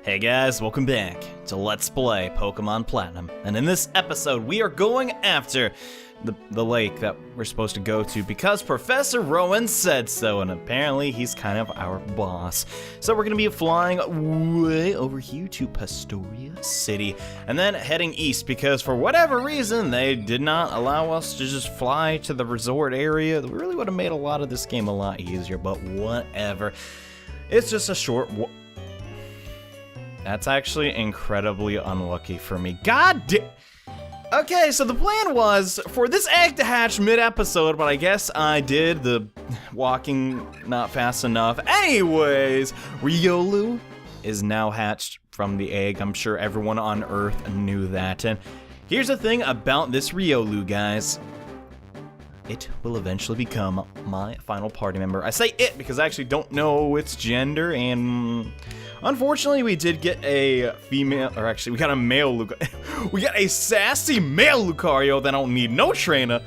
Hey guys, welcome back to Let's Play Pokemon Platinum. And in this episode, we are going after the lake that we're supposed to go to because Professor Rowan said so, and apparently he's kind of our boss. So we're going to be flying way over here to Pastoria City, and then heading east because for whatever reason, they did not allow us to just fly to the resort area. We really would have made a lot of this game a lot easier, but whatever. It's just a short That's actually incredibly unlucky for me. Okay, so the plan was for this egg to hatch mid-episode, but I guess I did the walking not fast enough. Anyways, Riolu is now hatched from the egg. I'm sure everyone on Earth knew that. And here's the thing about this Riolu, guys. It will eventually become my final party member. I say it because I actually don't know its gender, and unfortunately, we did get a female, or actually, we got a male Lucario. We got a sassy male Lucario that I don't need no trainer.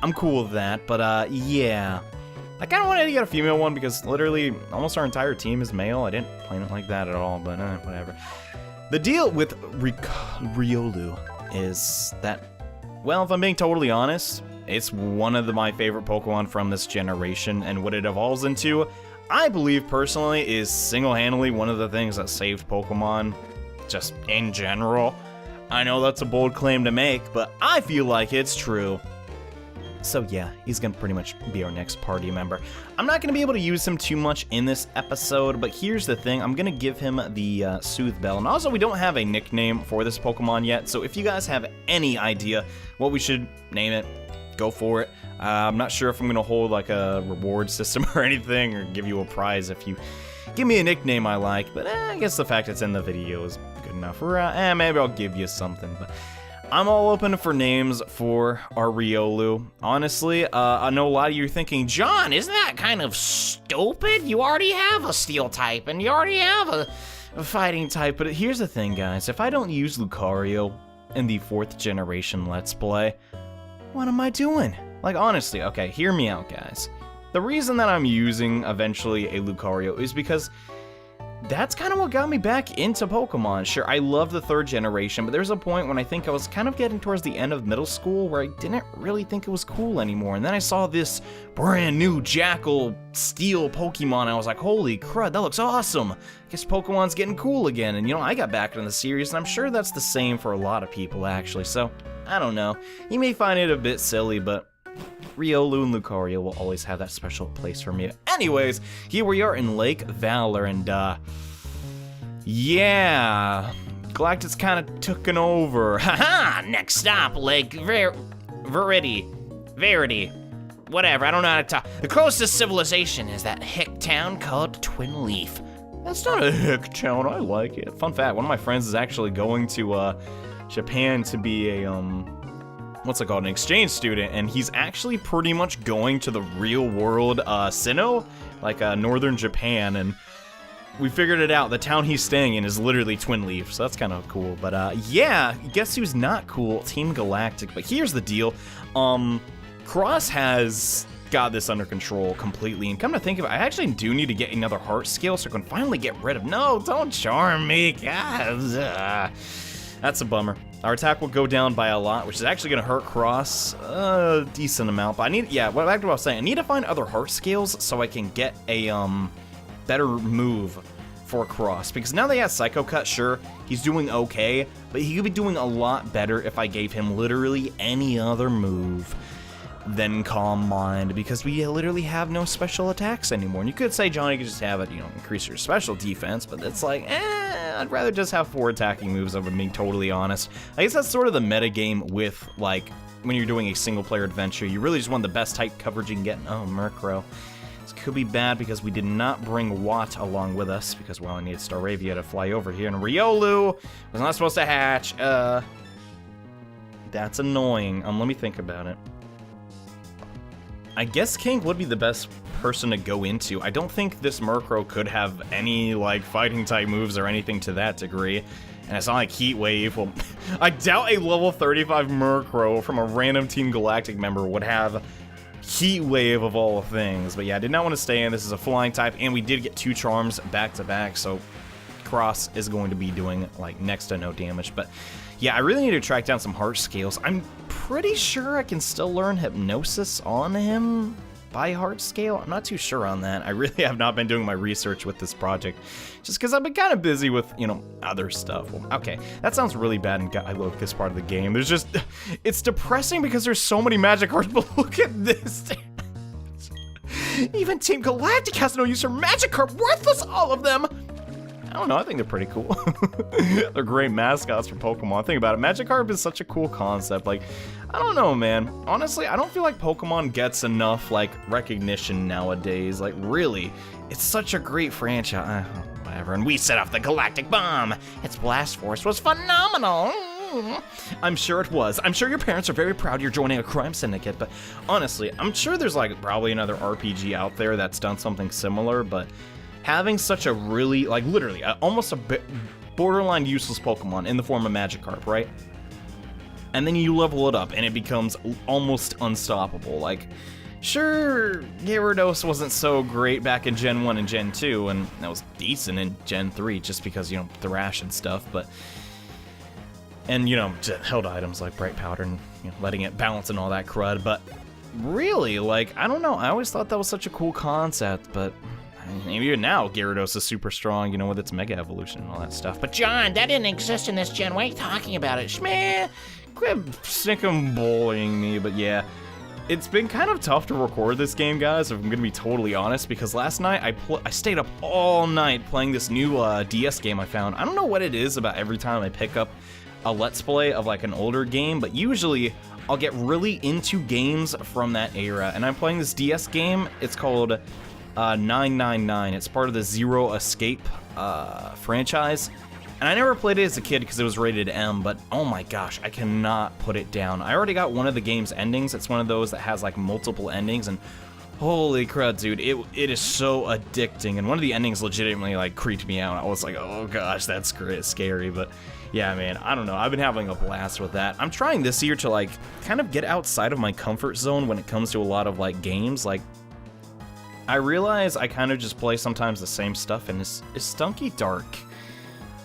I'm cool with that, but yeah. I kind of wanted to get a female one because literally almost our entire team is male. I didn't plan it like that at all, but whatever. The deal with Riolu is that, well, if I'm being totally honest, it's one of my favorite Pokemon from this generation, and what it evolves into, I believe personally, is single-handedly one of the things that saved Pokemon, just in general. I know that's a bold claim to make, but I feel like it's true. So yeah, he's gonna pretty much be our next party member. I'm not gonna be able to use him too much in this episode, but here's the thing, I'm gonna give him the Soothe Bell. And also, we don't have a nickname for this Pokemon yet, so if you guys have any idea what we should name it, go for it. I'm not sure if I'm gonna hold like a reward system or anything, or give you a prize if you give me a nickname I like, but I guess the fact it's in the video is good enough. Or maybe I'll give you something, but I'm all open for names for our Riolu. Honestly, I know a lot of you are thinking, John, isn't that kind of stupid? You already have a steel type, and you already have a fighting type, but here's the thing, guys. If I don't use Lucario in the 4th generation Let's Play, what am I doing? Like, honestly, okay, hear me out, guys. The reason that I'm using, eventually, a Lucario is because that's kind of what got me back into Pokemon. Sure, I love the 3rd generation, but there's a point when I think I was kind of getting towards the end of middle school where I didn't really think it was cool anymore. And then I saw this brand new Jackal Steel Pokemon, and I was like, holy crud, that looks awesome. I guess Pokemon's getting cool again. And, you know, I got back into the series, and I'm sure that's the same for a lot of people, actually. So, I don't know. You may find it a bit silly, but Riolu and Lucario will always have that special place for me. Anyways, here we are in Lake Valor, and yeah, Galactic's kind of taken over. Haha! Next stop, Lake Verity. Whatever, I don't know how to talk. The closest civilization is that hick town called Twin Leaf. That's not a hick town, I like it. Fun fact, one of my friends is actually going to Japan to be a what's it called, an exchange student, and he's actually pretty much going to the real world Sinnoh, like northern Japan, and we figured it out. The town he's staying in is literally Twin Leaf, so that's kind of cool. But yeah, guess who's not cool? Team Galactic. But here's the deal, Cross has got this under control completely, and come to think of it, I actually do need to get another heart skill so I can finally get rid of, no, don't charm me, guys. That's a bummer. Our attack will go down by a lot, which is actually going to hurt Cross a decent amount. But I need, yeah, back to what I was saying. I need to find other heart scales so I can get a better move for Cross. Because now that he has Psycho Cut, sure, he's doing okay, but he could be doing a lot better if I gave him literally any other move than Calm Mind, because we literally have no special attacks anymore. And you could say, John, you could just have it, you know, increase your special defense, but it's like, I'd rather just have 4 attacking moves, if I'm being totally honest. I guess that's sort of the metagame with, like, when you're doing a single-player adventure, you really just want the best type coverage you can get. Oh, Murkrow. This could be bad because we did not bring Watt along with us, because, well, I needed Staravia to fly over here, and Riolu was not supposed to hatch. That's annoying. Let me think about it. I guess King would be the best person to go into. I don't think this Murkrow could have any, like, fighting type moves or anything to that degree. And it's not like Heat Wave. Well, I doubt a level 35 Murkrow from a random Team Galactic member would have Heat Wave of all things. But yeah, I did not want to stay in. This is a flying type, and we did get 2 charms back to back, so Cross is going to be doing like next to no damage. But yeah, I really need to track down some heart scales. I'm pretty sure I can still learn Hypnosis on him by heart scale. I'm not too sure on that. I really have not been doing my research with this project just because I've been kind of busy with, you know, other stuff. Well, okay, that sounds really bad and I love this part of the game. There's just, it's depressing because there's so many magic cards, but look at this. Even Team Galactic has no use for magic card, worthless all of them. I don't know, I think they're pretty cool. They're great mascots for Pokemon. Think about it, Magikarp is such a cool concept. Like, I don't know, man. Honestly, I don't feel like Pokemon gets enough, like, recognition nowadays. Like, really, it's such a great franchise. Whatever, and we set off the Galactic Bomb. Its blast force was phenomenal. I'm sure it was. I'm sure your parents are very proud you're joining a crime syndicate, but honestly, I'm sure there's, like, probably another RPG out there that's done something similar, but having such a really, like, literally, almost a bit borderline useless Pokemon in the form of Magikarp, right? And then you level it up, and it becomes almost unstoppable. Like, sure, Gyarados wasn't so great back in Gen 1 and Gen 2, and that was decent in Gen 3, just because, you know, Thrash and stuff, but... And, you know, held items like Bright Powder and, you know, letting it balance and all that crud, but really, like, I don't know, I always thought that was such a cool concept, but... Maybe even now, Gyarados is super strong, you know, with its Mega Evolution and all that stuff. But John, that didn't exist in this gen. Why are you talking about it? Shmeh! quit snickum bullying me, but yeah. It's been kind of tough to record this game, guys, if I'm gonna be totally honest, because last night I stayed up all night playing this new DS game I found. I don't know what it is about every time I pick up a Let's Play of like an older game, but usually I'll get really into games from that era, and I'm playing this DS game. It's called 999. It's part of the Zero Escape franchise, and I never played it as a kid because it was rated M, but oh my gosh, I cannot put it down. I already got one of the game's endings. It's one of those that has like multiple endings, and holy crud, dude, it is so addicting, and one of the endings legitimately like creeped me out. I was like, oh gosh, that's scary, but yeah, man, I don't know. I've been having a blast with that. I'm trying this year to like kind of get outside of my comfort zone when it comes to a lot of like games. Like, I realize I kind of just play sometimes the same stuff, and is Stunky dark?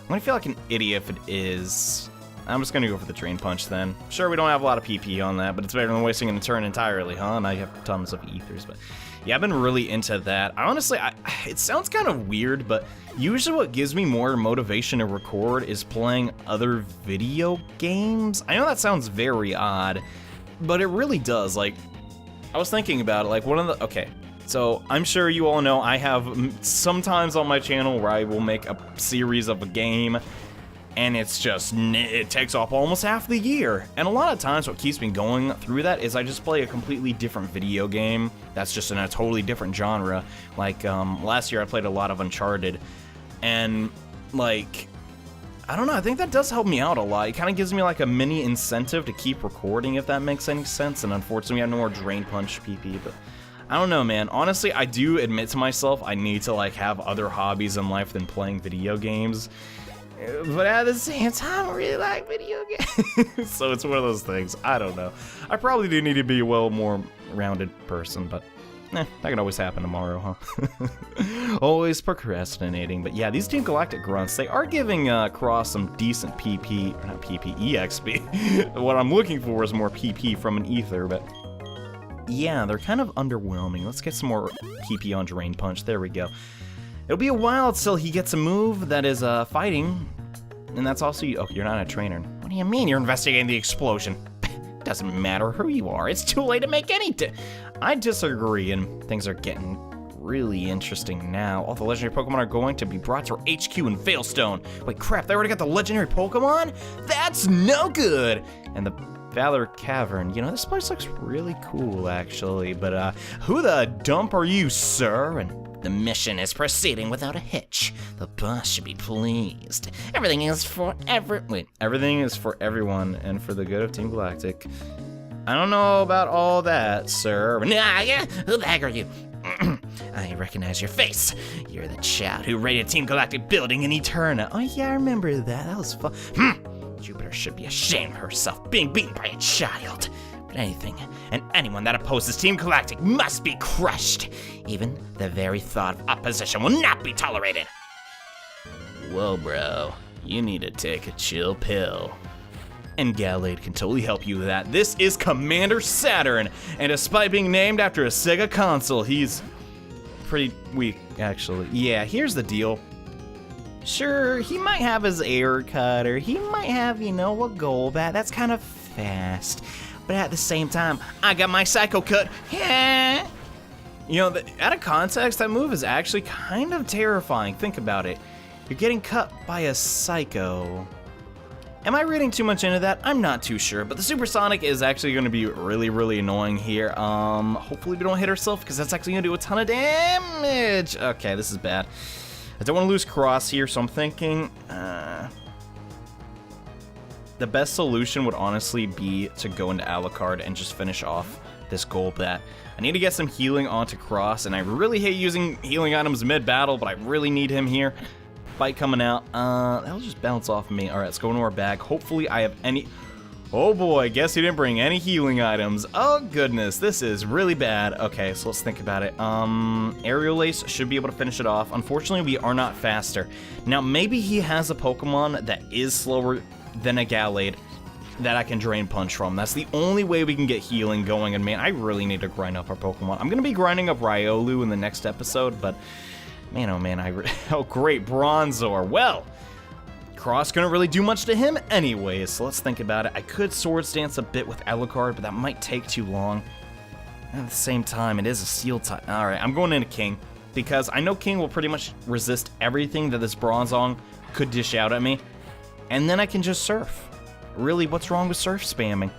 I'm gonna feel like an idiot if it is. I'm just gonna go for the Drain Punch then. Sure, we don't have a lot of PP on that, but it's better than wasting a turn entirely, huh? And I have tons of ethers, but yeah, I've been really into that. Honestly, it sounds kind of weird, but usually what gives me more motivation to record is playing other video games. I know that sounds very odd, but it really does. Like, I was thinking about it, like okay, so I'm sure you all know I have sometimes on my channel where I will make a series of a game, and it takes up almost half the year. And a lot of times what keeps me going through that is I just play a completely different video game that's just in a totally different genre. Like, last year I played a lot of Uncharted, and like, I don't know, I think that does help me out a lot. It kind of gives me like a mini incentive to keep recording, if that makes any sense. And unfortunately we have no more Drain Punch PP, but I don't know, man. Honestly, I do admit to myself I need to like have other hobbies in life than playing video games. But at the same time, I really like video games. So it's one of those things. I don't know. I probably do need to be a more rounded person, but that can always happen tomorrow, huh? Always procrastinating. But yeah, these Team Galactic grunts, they are giving Cross some decent PP, or not PP, EXP. What I'm looking for is more PP from an ether, but yeah, they're kind of underwhelming. Let's get some more PP on Drain Punch. There we go. It'll be a while till he gets a move that is fighting, and that's also you. Oh, you're not a trainer. What do you mean you're investigating the explosion? Doesn't matter who you are. It's too late to make any. I disagree, and things are getting really interesting now. All the legendary Pokemon are going to be brought to our HQ in Veilstone. Wait, crap! They already got the legendary Pokemon? That's no good. And the Valor Cavern. You know, this place looks really cool, actually. But who the dump are you, sir? And the mission is proceeding without a hitch. The boss should be pleased. Everything is for everything is for everyone and for the good of Team Galactic. I don't know about all that, sir. Nah, yeah? Who the heck are you? I recognize your face. You're the child who raided Team Galactic building in Eterna. Oh yeah, I remember that. That was fun. Jupiter should be ashamed of herself being beaten by a child. But anything and anyone that opposes Team Galactic must be crushed. Even the very thought of opposition will not be tolerated. Whoa, bro. You need to take a chill pill. And Galactic can totally help you with that. This is Commander Saturn, and despite being named after a Sega console, he's pretty weak, actually. Yeah, here's the deal. Sure, he might have his air cutter, he might have, you know, a goal bat that's kind of fast, but at the same time, I got my Psycho Cut. Yeah. You know, out of context, that move is actually kind of terrifying. Think about it. You're getting cut by a Psycho. Am I reading too much into that? I'm not too sure, but the Supersonic is actually going to be really, really annoying here. Hopefully we don't hit ourselves, because that's actually going to do a ton of damage. Okay, this is bad. I don't want to lose Cross here, so I'm thinking the best solution would honestly be to go into Alucard and just finish off this goal bat. I need to get some healing onto Cross, and I really hate using healing items mid-battle, but I really need him here. Fight coming out. That'll just bounce off of me. All right, let's go into our bag. Hopefully I have any... Oh boy, guess he didn't bring any healing items. Oh goodness, this is really bad. Okay, so let's think about it. Aerial Ace should be able to finish it off. Unfortunately, we are not faster. Now, maybe he has a Pokemon that is slower than a Galactic that I can Drain Punch from. That's the only way we can get healing going, and man, I really need to grind up our Pokemon. I'm gonna be grinding up Riolu in the next episode, but man, oh man, oh great, Bronzor. Well, Cross couldn't really do much to him anyways, so let's think about it. I could Swords Dance a bit with Alucard, but that might take too long. At the same time, it is a Steel type. All right, I'm going into King, because I know King will pretty much resist everything that this Bronzong could dish out at me, and then I can just Surf. Really, what's wrong with Surf spamming?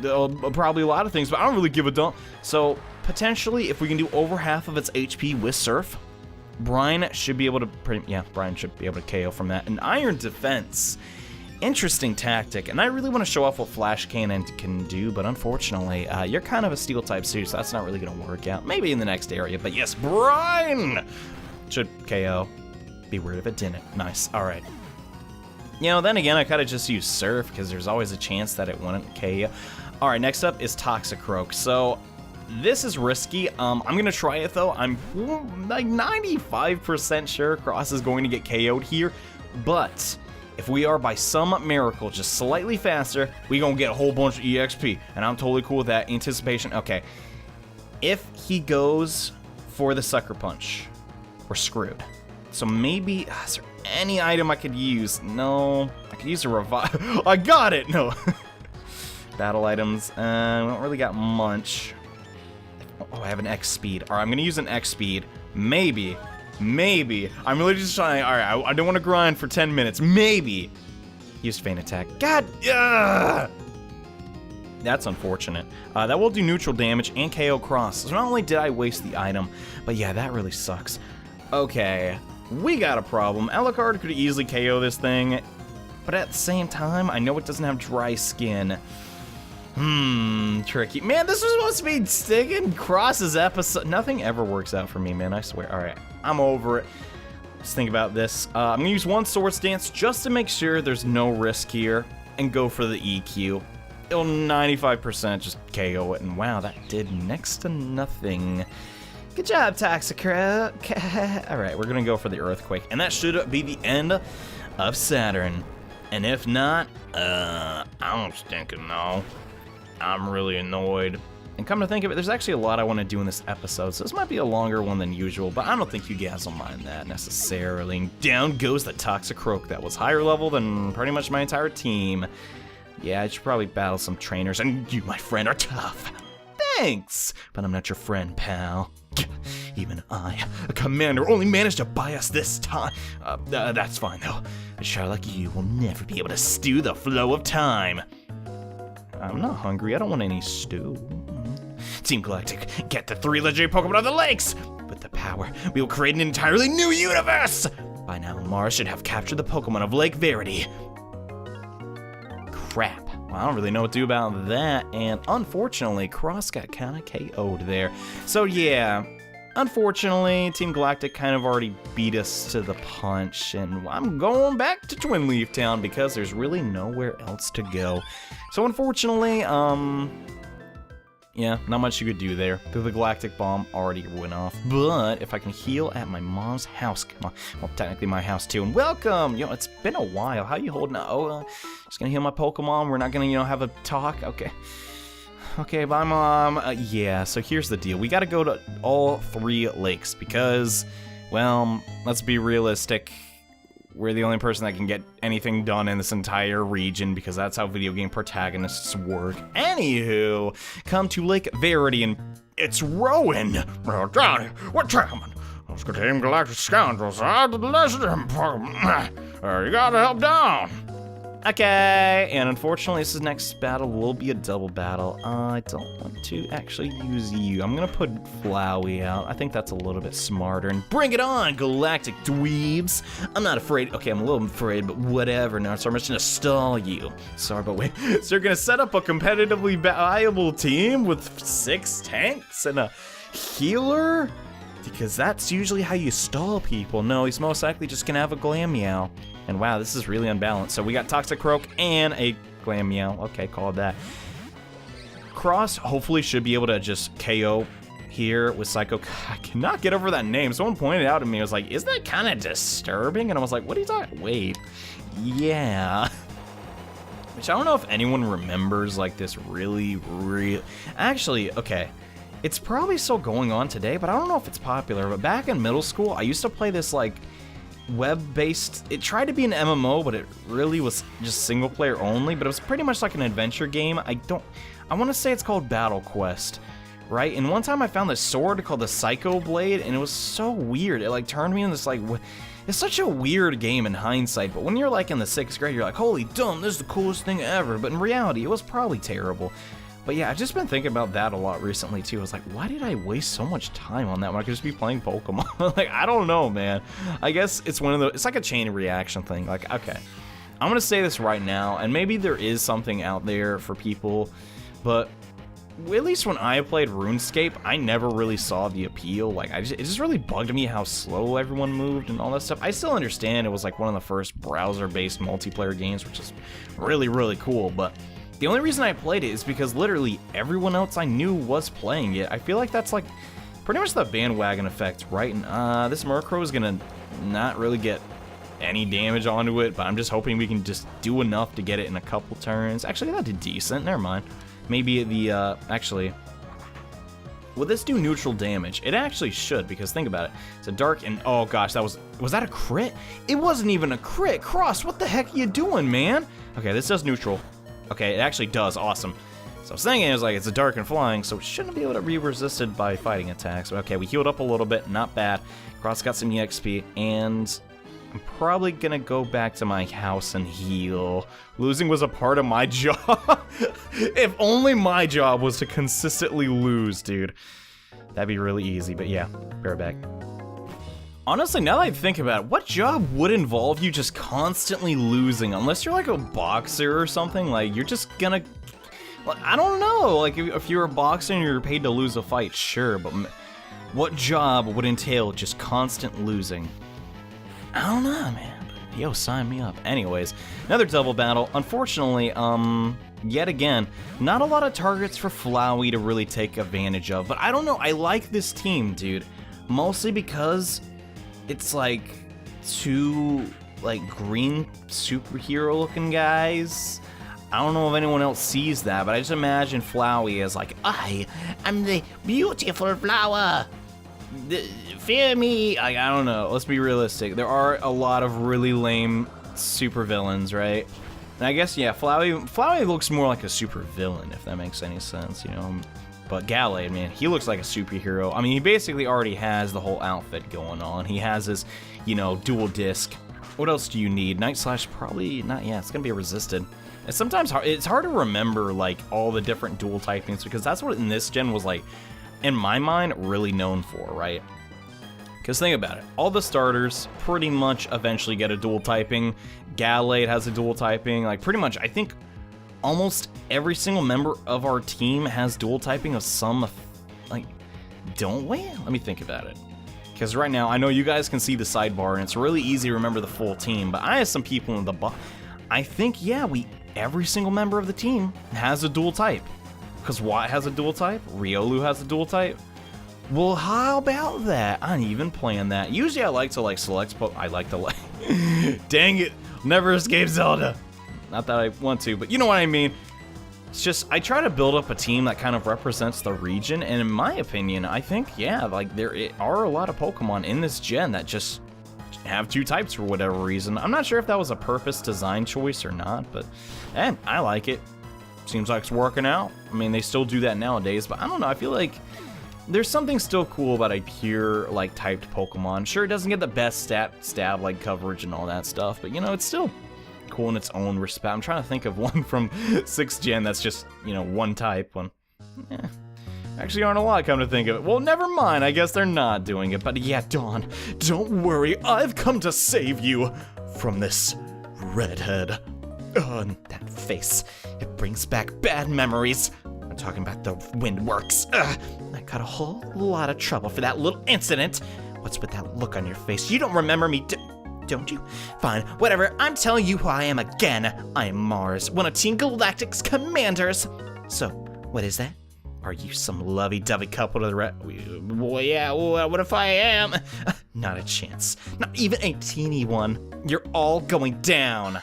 Probably a lot of things, but I don't really give a dump. So, potentially, if we can do over half of its HP with Surf, Brian should be able to Brian should be able to KO from that. An Iron Defense. Interesting tactic, and I really want to show off what Flash Cannon can do, but unfortunately, you're kind of a Steel type too, so that's not really going to work out. Maybe in the next area, but yes, Brian should KO. Be weird if it didn't. Nice. All right. You know, then again, I could have just used Surf, because there's always a chance that it wouldn't KO. All right, next up is Toxicroak. So this is risky. I'm going to try it, though. I'm like 95% sure Cross is going to get KO'd here. But if we are, by some miracle, just slightly faster, we going to get a whole bunch of EXP. And I'm totally cool with that. Anticipation. Okay. If he goes for the Sucker Punch, we're screwed. So maybe... is there any item I could use? No. I could use a Revive. I got it! No. Battle items. We don't really got much. Oh, I have an X speed. Alright, I'm gonna use an X speed. Maybe. I'm really just trying. Alright, I don't want to grind for 10 minutes. Maybe. Use Feint Attack. God! That's unfortunate. That will do neutral damage and KO Cross. So not only did I waste the item, but yeah, that really sucks. Okay, we got a problem. Alucard could easily KO this thing, but at the same time, I know it doesn't have dry skin. Tricky. Man, this was supposed to be sticking Cross's episode. Nothing ever works out for me, man, I swear. Alright, I'm over it. Let's think about this. I'm gonna use one Swords Dance just to make sure there's no risk here, and go for the EQ. It'll 95% just KO it, and wow, that did next to nothing. Good job, Toxicroak. Alright, we're gonna go for the Earthquake, and that should be the end of Saturn. And if not, I don't stinking know. I'm really annoyed. And come to think of it, there's actually a lot I want to do in this episode, so this might be a longer one than usual, but I don't think you guys will mind that necessarily. And down goes the Toxicroak that was higher level than pretty much my entire team. Yeah, I should probably battle some trainers, and you, my friend, are tough. Thanks, but I'm not your friend, pal. Even I, a commander, only managed to buy us this time. That's fine, though. A child like you will never be able to stew the flow of time. I'm not hungry. I don't want any stew. Team Galactic, get the 3 legendary Pokemon of the lakes! With the power, we will create an entirely new universe! By now, Marsh should have captured the Pokemon of Lake Verity. Crap. Well, I don't really know what to do about that, and unfortunately, Cross got kind of KO'd there. So yeah, unfortunately, Team Galactic kind of already beat us to the punch, and I'm going back to Twin Leaf Town because there's really nowhere else to go. So unfortunately, Yeah, not much you could do there. The Galactic Bomb already went off. But if I can heal at my mom's house, come on. Well, technically my house too. And welcome! You know, it's been a while. How you holding up? Oh, just gonna heal my Pokemon. We're not gonna, you know, have a talk. Okay. Okay, bye, Mom. Yeah, so here's the deal. We gotta go to all 3 lakes because, well, let's be realistic. We're the only person that can get anything done in this entire region because that's how video game protagonists work. Anywho, come to Lake Verity and it's Rowan. Oh, Johnny, what's happening? Those goddamn galactic scoundrels are the lesson. You gotta help down. Okay, and unfortunately this next battle will be a double battle. I don't want to actually use you. I'm gonna put Flowey out. I think that's a little bit smarter. And bring it on, galactic dweebs. I'm not afraid. Okay, I'm a little afraid, but whatever. Now, so I'm just gonna stall you. Sorry, but wait. So you're gonna set up a competitively viable team with 6 tanks and a healer? Because that's usually how you stall people. No, he's most likely just gonna have a Glameow. And wow, this is really unbalanced. So we got Toxic Croak and a Glameow. Okay, called that. Cross hopefully should be able to just KO here with Psycho. I cannot get over that name. Someone pointed out to me, I was like, isn't that kind of disturbing? And I was like, what are you talking? Wait, yeah. Which I don't know if anyone remembers like this really. Actually, okay. It's probably still going on today, but I don't know if it's popular. But back in middle school, I used to play this like web-based, it tried to be an MMO, but it really was just single player only, but it was pretty much like an adventure game. I want to say it's called Battle Quest, right? And one time I found this sword called the Psycho Blade, and it was so weird. It like turned me into this like, it's such a weird game in hindsight, but when you're like in the 6th grade, you're like, holy dumb, this is the coolest thing ever. But in reality, it was probably terrible. But yeah, I've just been thinking about that a lot recently too. I was like, why did I waste so much time on that when I could just be playing Pokemon? Like, I don't know, man. I guess it's one of the, it's like a chain reaction thing. Like, okay, I'm gonna say this right now, and maybe there is something out there for people, but at least when I played RuneScape, I never really saw the appeal. Like, it just really bugged me how slow everyone moved and all that stuff. I still understand it was like one of the first browser-based multiplayer games, which is really, really cool, but the only reason I played it is because literally everyone else I knew was playing it. I feel like that's like pretty much the bandwagon effect, right? And this Murkrow is gonna not really get any damage onto it, but I'm just hoping we can just do enough to get it in a couple turns. Actually, that did decent. Never mind. Maybe the actually, will this do neutral damage? It actually should, because think about it. It's a dark and oh gosh, was that a crit? It wasn't even a crit. Cross, what the heck are you doing, man? Okay, this does neutral. Okay, it actually does. Awesome. So I was thinking it was like it's a dark and flying, so it shouldn't be able to be resisted by fighting attacks. Okay, we healed up a little bit, not bad. Cross got some EXP, and I'm probably gonna go back to my house and heal. Losing was a part of my job. If only my job was to consistently lose, dude. That'd be really easy, but yeah, bear back. Honestly, now that I think about it, what job would involve you just constantly losing? Unless you're like a boxer or something, like you're just gonna, well, I don't know, like if you're a boxer and you're paid to lose a fight, sure, but what job would entail just constant losing? I don't know, man. Yo, sign me up. Anyways, another double battle. Unfortunately, yet again, not a lot of targets for Flowey to really take advantage of, but I don't know, I like this team, dude. Mostly because it's like 2 like green superhero looking guys. I don't know if anyone else sees that, but I just imagine Flowey as like, I am the beautiful flower. Fear me. I don't know. Let's be realistic. There are a lot of really lame supervillains, right? And I guess, yeah, Flowey looks more like a supervillain, if that makes any sense, you know? But Galactic, man, he looks like a superhero. I mean, he basically already has the whole outfit going on. He has his, you know, dual disc. What else do you need? Night Slash, probably not. Yeah, it's gonna be resisted. It's sometimes it's hard to remember like all the different dual typings because that's what in this gen was like, in my mind, really known for, right? Because think about it, all the starters pretty much eventually get a dual typing. Galactic has a dual typing. Like pretty much, I think almost every single member of our team has dual typing of some, like, don't we? Let me think about it. Because right now, I know you guys can see the sidebar, and it's really easy to remember the full team, but I have some people in the I think, yeah, every single member of the team has a dual type. Because Watt has a dual type, Riolu has a dual type. Well, how about that? I didn't even plan that. Usually I like to like select, I like to like, dang it, never escape Zelda. Not that I want to, but you know what I mean. It's just, I try to build up a team that kind of represents the region, and in my opinion, I think, yeah, like there are a lot of Pokemon in this gen that just have 2 types for whatever reason. I'm not sure if that was a purpose design choice or not, but I like it. Seems like it's working out. I mean, they still do that nowadays, but I don't know, I feel like there's something still cool about a pure, like, typed Pokemon. Sure, it doesn't get the best stab, like, coverage and all that stuff, but, you know, it's still cool in its own respect. I'm trying to think of one from 6th gen that's just, you know, one type. Actually aren't a lot, come to think of it. Well, never mind, I guess they're not doing it. But yeah, Dawn, don't worry, I've come to save you from this redhead. That face, it brings back bad memories. I'm talking about the Windworks. I got a whole lot of trouble for that little incident. What's with that look on your face? You don't remember me, don't you? Fine, whatever. I'm telling you who I am again. I am Marsh, one of Team Galactic's commanders. So, what is that? Are you some lovey-dovey couple to the well, yeah, what if I am? Not a chance. Not even a teeny one. You're all going down.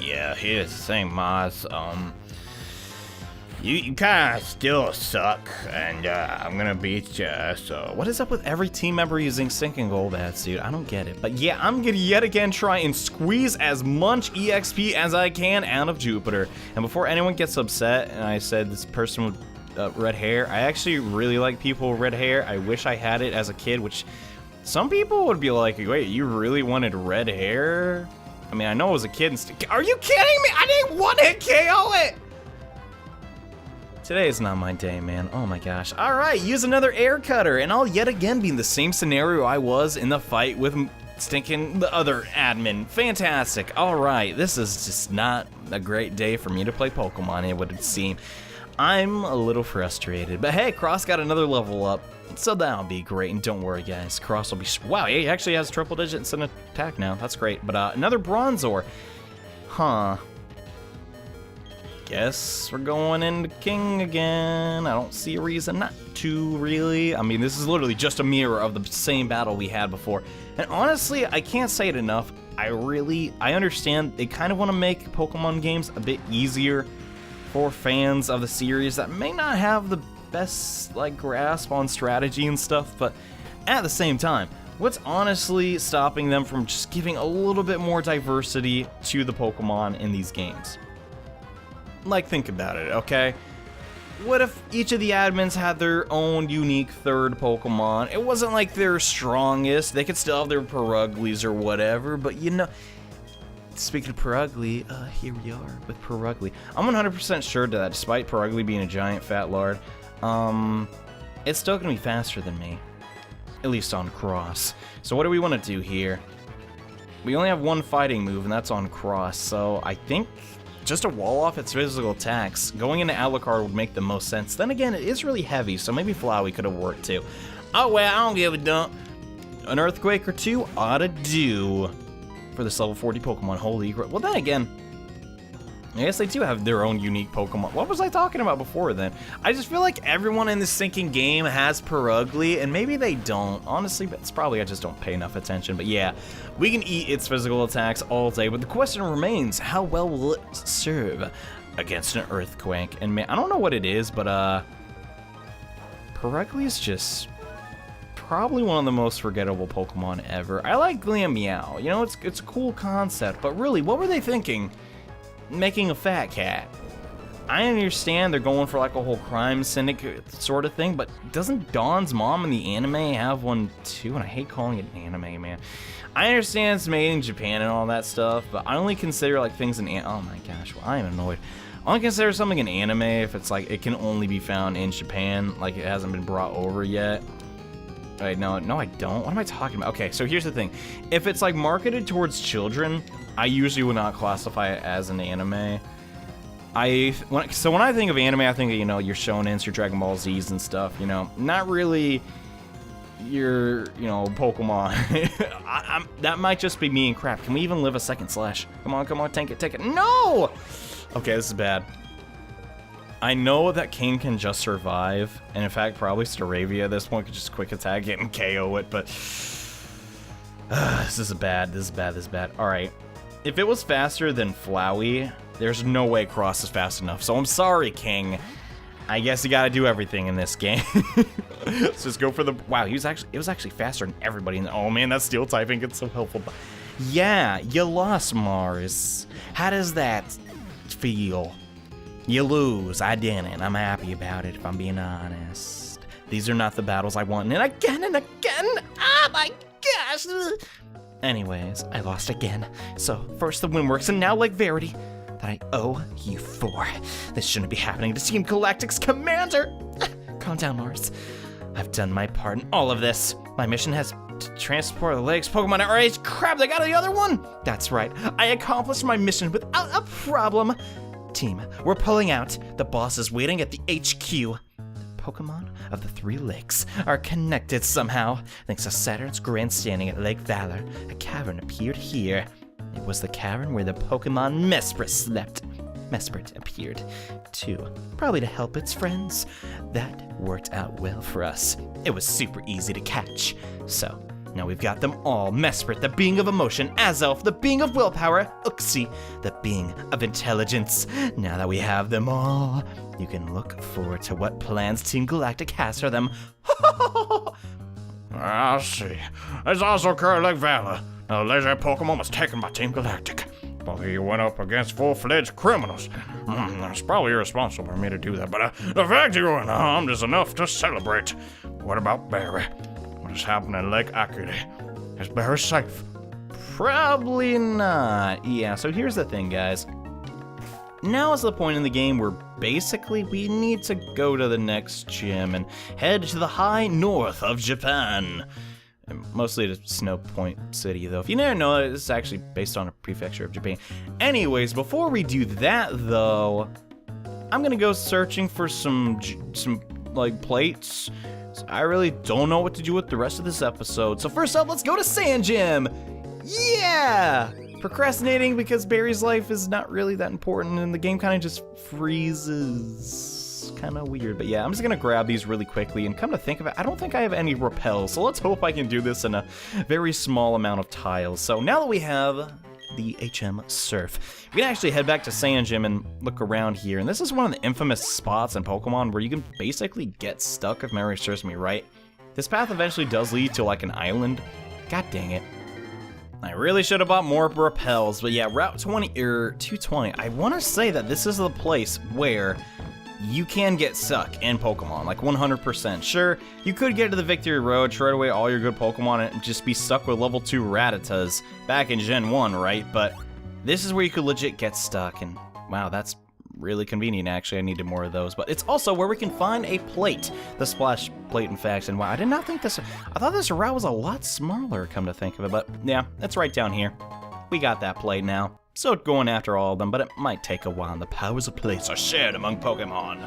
Yeah, here's the thing, Mars. You kinda still suck, and I'm gonna beat you, so... What is up with every team member using Sinking Golbats, dude? I don't get it. But yeah, I'm gonna yet again try and squeeze as much EXP as I can out of Jupiter. And before anyone gets upset, and I said this person with red hair, I actually really like people with red hair. I wish I had it as a kid, which some people would be like, wait, you really wanted red hair? I mean, I know I was a kid and are you kidding me? I didn't want to KO it! Today is not my day, man. Oh my gosh. All right, use another air cutter, and I'll yet again be in the same scenario I was in the fight with stinking the other admin. Fantastic. All right, this is just not a great day for me to play Pokemon, it would seem. I'm a little frustrated, but hey, Cross got another level up, so that'll be great. And don't worry, guys, Cross will be... Wow, he actually has triple digits in attack now. That's great. But another Bronzor. Huh. Guess we're going into King again. I don't see a reason not to, really. I mean, this is literally just a mirror of the same battle we had before. And honestly, I can't say it enough. I understand they kind of want to make Pokemon games a bit easier for fans of the series that may not have the best, like, grasp on strategy and stuff, but at the same time, what's honestly stopping them from just giving a little bit more diversity to the Pokemon in these games? Like, think about it, okay? What if each of the admins had their own unique third Pokemon? It wasn't like their strongest. They could still have their Peruglis or whatever, but you know... Speaking of Perugly, here we are with Perugly. I'm 100% sure that despite Perugly being a giant fat lard, it's still gonna be faster than me. At least on Cross. So what do we want to do here? We only have one fighting move, and that's on Cross, so I think... just a wall off its physical attacks. Going into Alucard would make the most sense. Then again, it is really heavy, so maybe Flowey could have worked too. Oh well, I don't give a dump. An Earthquake or two ought to do for this level 40 Pokemon. Holy crap. Well, then again, I guess they do have their own unique Pokemon. What was I talking about before then? I just feel like everyone in this sinking game has Perugly, and maybe they don't. Honestly, but it's probably I just don't pay enough attention. But yeah, we can eat its physical attacks all day, but the question remains, how well will it serve against an Earthquake? And man, I don't know what it is, but Perugly is just probably one of the most forgettable Pokemon ever. I like Glameow. You know, it's a cool concept, but really, what were they thinking? Making a fat cat. I understand they're going for like a whole crime syndicate sort of thing, but doesn't Dawn's mom in the anime have one too? And I hate calling it an anime, man. I understand it's made in Japan and all that stuff, but I only consider like things in oh my gosh, well, I am annoyed. I only consider something an anime if it's like it can only be found in Japan, like it hasn't been brought over yet. Wait, no, I don't. What am I talking about? Okay, so here's the thing. If it's like marketed towards children, I usually would not classify it as an anime. So when I think of anime, I think of, you know, your Shonens, your Dragon Ball Zs and stuff, you know. Not really your, you know, Pokemon. That might just be me and crap. Can we even live a second slash? Come on, tank it. No! Okay, this is bad. I know that King can just survive, and in fact, probably Staravia at this point could just quick attack it and KO it, but this is bad. All right, if it was faster than Flowey, there's no way Cross is fast enough. So I'm sorry, King. I guess you gotta do everything in this game. Let's just go for the. Wow, it was actually faster than everybody. Oh man, that steel typing gets so helpful. Yeah, you lost, Mars. How does that feel? You lose. I didn't. I'm happy about it, if I'm being honest. These are not the battles I want. And again. Oh my gosh. Anyways, I lost again. So first the win works, and now like Verity, that I owe you for. This shouldn't be happening to Team Galactic's commander. Calm down, Mars. I've done my part in all of this. My mission has to transport the Lake's Pokemon outrage. Crap, they got the other one. That's right. I accomplished my mission without a problem. Team, we're pulling out. The boss is waiting at the HQ. Pokemon of the 3 lakes are connected somehow. Thanks to Saturn's grandstanding at Lake Valor, a cavern appeared here. It was the cavern where the Pokemon Mesprit slept. Mesprit appeared, too, probably to help its friends. That worked out well for us. It was super easy to catch. So, now we've got them all. Mesprit, the being of emotion. Azelf, the being of willpower. Uxie, the being of intelligence. Now that we have them all, you can look forward to what plans Team Galactic has for them. I see. There's also occurred like Valor. The legendary Pokemon was taken by Team Galactic. But he went up against full-fledged criminals. It's probably irresponsible for me to do that, but the fact you were unharmed is enough to celebrate. What about Barry? What has happened in Lake Akiri? Is Barry safe? Probably not. Yeah, so here's the thing, guys. Now is the point in the game where basically we need to go to the next gym and head to the high north of Japan. And mostly to Snow Point City, though. If you didn't know, it's actually based on a prefecture of Japan. Anyways, before we do that, though, I'm gonna go searching for some like plates. So I really don't know what to do with the rest of this episode. So first up, let's go to Sand Gym. Yeah! Procrastinating because Barry's life is not really that important and the game kind of just freezes. Kind of weird, but yeah, I'm just gonna grab these really quickly, and come to think of it, I don't think I have any repels, so let's hope I can do this in a very small amount of tiles. So now that we have the HM Surf, we can actually head back to Sand Gym and look around here, and this is one of the infamous spots in Pokemon where you can basically get stuck, if memory serves me right. This path eventually does lead to like an island. God dang it. I really should have bought more repels, but yeah, Route 220, I want to say that this is the place where you can get stuck in Pokemon, like 100%. Sure, you could get to the Victory Road, trade away all your good Pokemon, and just be stuck with level 2 Rattatas back in Gen 1, right? But this is where you could legit get stuck, and wow, that's really convenient, actually. I needed more of those. But it's also where we can find a plate, the Splash Plate, in fact, and wow, I did not think this, I thought this route was a lot smaller, come to think of it, but yeah, it's right down here. We got that plate now. So going after all of them, but it might take a while. The powers of place are shared among Pokemon.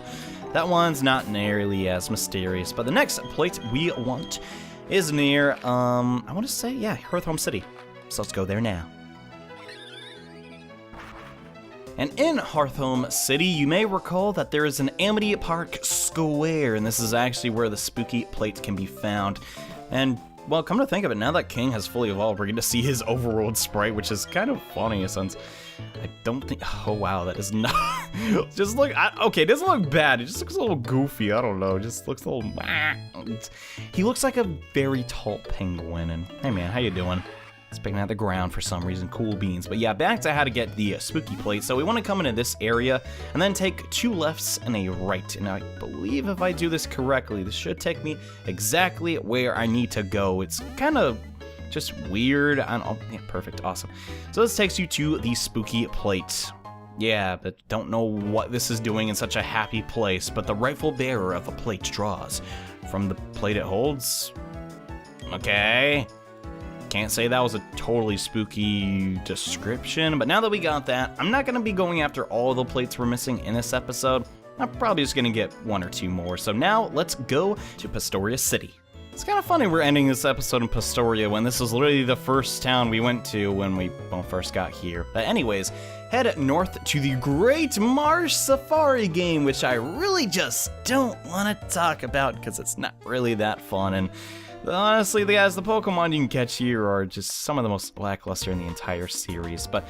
That one's not nearly as mysterious, but the next plate we want is near, I want to say, yeah, Hearthome City. So let's go there now. And in Hearthome City, you may recall that there is an Amity Park Square, and this is actually where the spooky plate can be found. And well, come to think of it, now that King has fully evolved, we're going to see his overworld sprite, which is kind of funny since I don't think... Oh, wow, that is not... Just look... Okay, it doesn't look bad. It just looks a little goofy. I don't know. It just looks a little... He looks like a very tall penguin. And hey, man, how you doing? It's picking out the ground for some reason. Cool beans. But yeah, back to how to get the spooky plate. So we want to come into this area and then take 2 lefts and a right. And I believe if I do this correctly, this should take me exactly where I need to go. It's kind of just weird. Yeah, perfect. Awesome. So this takes you to the spooky plate. Yeah, but don't know what this is doing in such a happy place, but the rightful bearer of the plate draws from the plate it holds. Okay. Can't say that was a totally spooky description, but now that we got that, I'm not going to be going after all the plates we're missing in this episode. I'm probably just going to get 1 or 2 more. So now let's go to Pastoria City. It's kind of funny we're ending this episode in Pastoria when this was literally the first town we went to when we first got here. But anyways, head north to the Great Marsh Safari game, which I really just don't want to talk about because it's not really that fun. And honestly, the Pokemon you can catch here are just some of the most lackluster in the entire series. But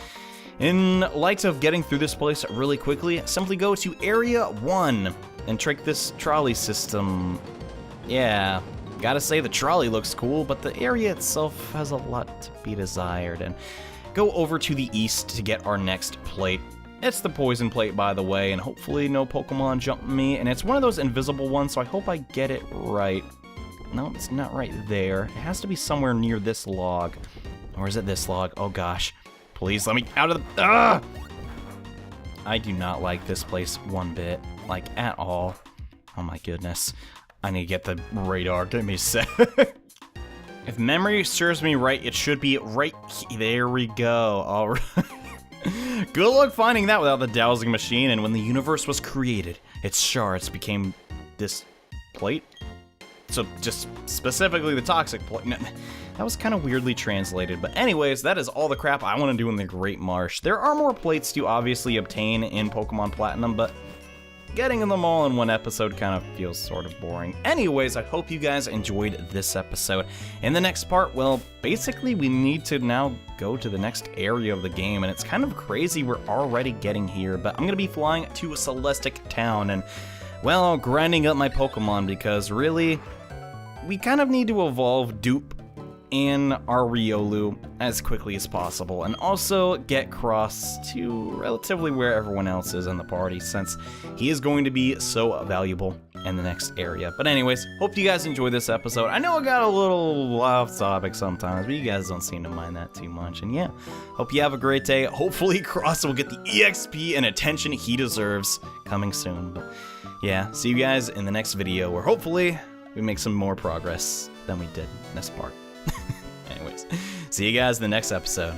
in light of getting through this place really quickly, simply go to Area 1 and trick this trolley system. Yeah. Gotta say, the trolley looks cool, but the area itself has a lot to be desired. And go over to the east to get our next plate. It's the poison plate, by the way, and hopefully no Pokemon jump me. And it's one of those invisible ones, so I hope I get it right. No, it's not right there. It has to be somewhere near this log. Or is it this log? Oh gosh. Please let me out of the... Ah! I do not like this place one bit. Like, at all. Oh my goodness. I need to get the radar. Give me a sec. If memory serves me right, it should be right here. There we go. All right. Good luck finding that without the dowsing machine. And when the universe was created, its shards became this plate. So just specifically the toxic plate. No, that was kind of weirdly translated. But anyways, that is all the crap I want to do in the Great Marsh. There are more plates to obviously obtain in Pokemon Platinum, but getting them all in one episode kind of feels sort of boring. Anyways, I hope you guys enjoyed this episode. In the next part, well, basically we need to now go to the next area of the game, and it's kind of crazy we're already getting here, but I'm going to be flying to Celestic Town and, well, grinding up my Pokemon because really, we kind of need to evolve Dupe and our Riolu as quickly as possible, and also get Cross to relatively where everyone else is in the party, since he is going to be so valuable in the next area. But anyways, hope you guys enjoyed this episode. I know I got a little off topic sometimes, but you guys don't seem to mind that too much. And yeah, hope you have a great day. Hopefully Cross will get the EXP and attention he deserves coming soon. But yeah, see you guys in the next video, where hopefully we make some more progress than we did in this part. Anyways, see you guys in the next episode.